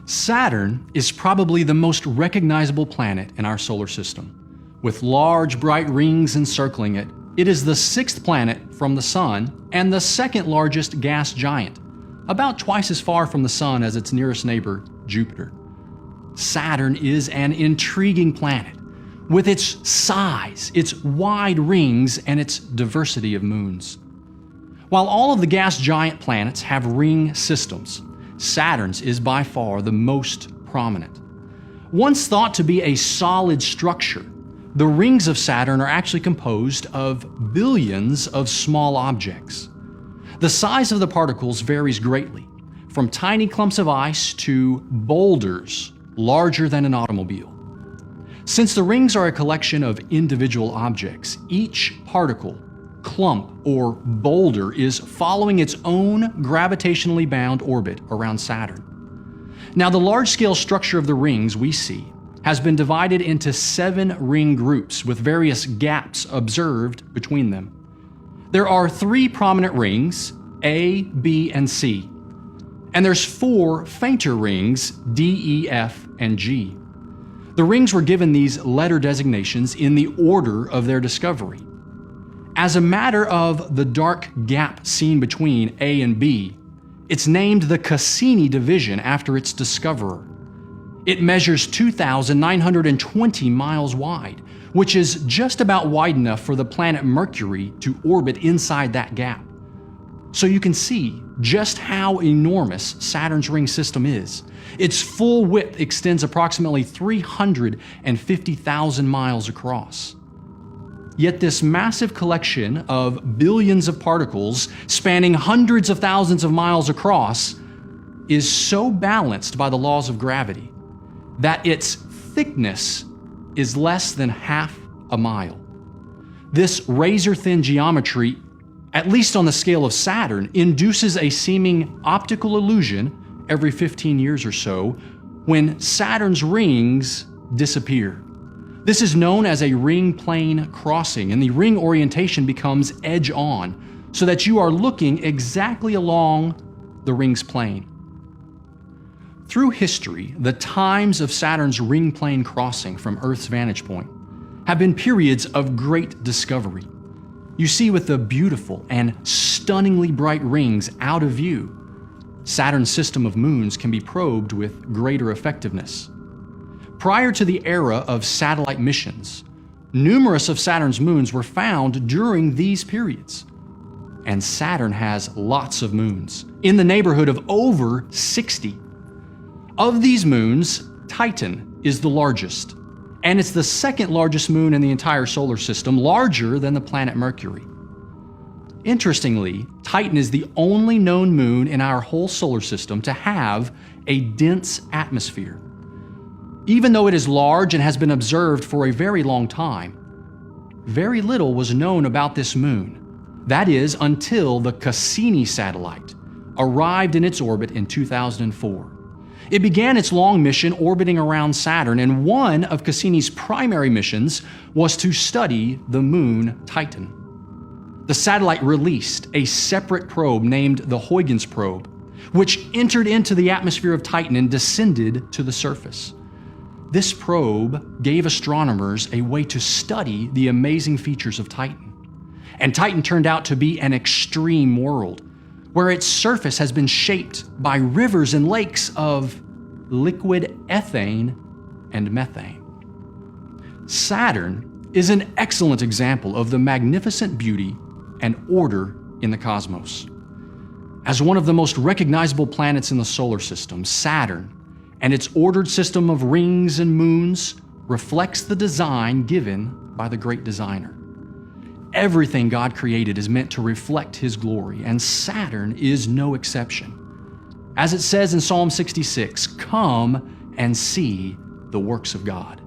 Saturn is probably the most recognizable planet in our solar system. With large, bright rings encircling it, it is the sixth planet from the Sun and the second largest gas giant, about twice as far from the Sun as its nearest neighbor, Jupiter. Saturn is an intriguing planet, with its size, its wide rings, and its diversity of moons. While all of the gas giant planets have ring systems, Saturn's is by far the most prominent. Once thought to be a solid structure, the rings of Saturn are actually composed of billions of small objects. The size of the particles varies greatly, from tiny clumps of ice to boulders larger than an automobile. Since the rings are a collection of individual objects, each particle, clump, or boulder is following its own gravitationally bound orbit around Saturn. Now, the large-scale structure of the rings we see has been divided into 7 ring groups with various gaps observed between them. There are 3 prominent rings, A, B, and C, and there's 4 fainter rings, D, E, F, and G. The rings were given these letter designations in the order of their discovery. As a matter of the dark gap seen between A and B, it's named the Cassini division after its discoverer. It measures 2,920 miles wide, which is just about wide enough for the planet Mercury to orbit inside that gap. So you can see just how enormous Saturn's ring system is. Its full width extends approximately 350,000 miles across. Yet this massive collection of billions of particles spanning hundreds of thousands of miles across is so balanced by the laws of gravity that its thickness is less than half a mile. This razor-thin geometry, at least on the scale of Saturn, induces a seeming optical illusion every 15 years or so when Saturn's rings disappear. This is known as a ring plane crossing, and the ring orientation becomes edge-on, so that you are looking exactly along the ring's plane. Through history, the times of Saturn's ring plane crossing from Earth's vantage point have been periods of great discovery. You see, with the beautiful and stunningly bright rings out of view, Saturn's system of moons can be probed with greater effectiveness. Prior to the era of satellite missions, numerous of Saturn's moons were found during these periods. And Saturn has lots of moons, in the neighborhood of over 60. Of these moons, Titan is the largest, and it's the second largest moon in the entire solar system, larger than the planet Mercury. Interestingly, Titan is the only known moon in our whole solar system to have a dense atmosphere. Even though it is large and has been observed for a very long time, very little was known about this moon. That is, until the Cassini satellite arrived in its orbit in 2004. It began its long mission orbiting around Saturn, and one of Cassini's primary missions was to study the moon Titan. The satellite released a separate probe named the Huygens probe, which entered into the atmosphere of Titan and descended to the surface. This probe gave astronomers a way to study the amazing features of Titan. And Titan turned out to be an extreme world, where its surface has been shaped by rivers and lakes of liquid ethane and methane. Saturn is an excellent example of the magnificent beauty and order in the cosmos. As one of the most recognizable planets in the solar system, Saturn and its ordered system of rings and moons reflects the design given by the great designer. Everything God created is meant to reflect His glory, and Saturn is no exception. As it says in Psalm 66, "Come and see the works of God."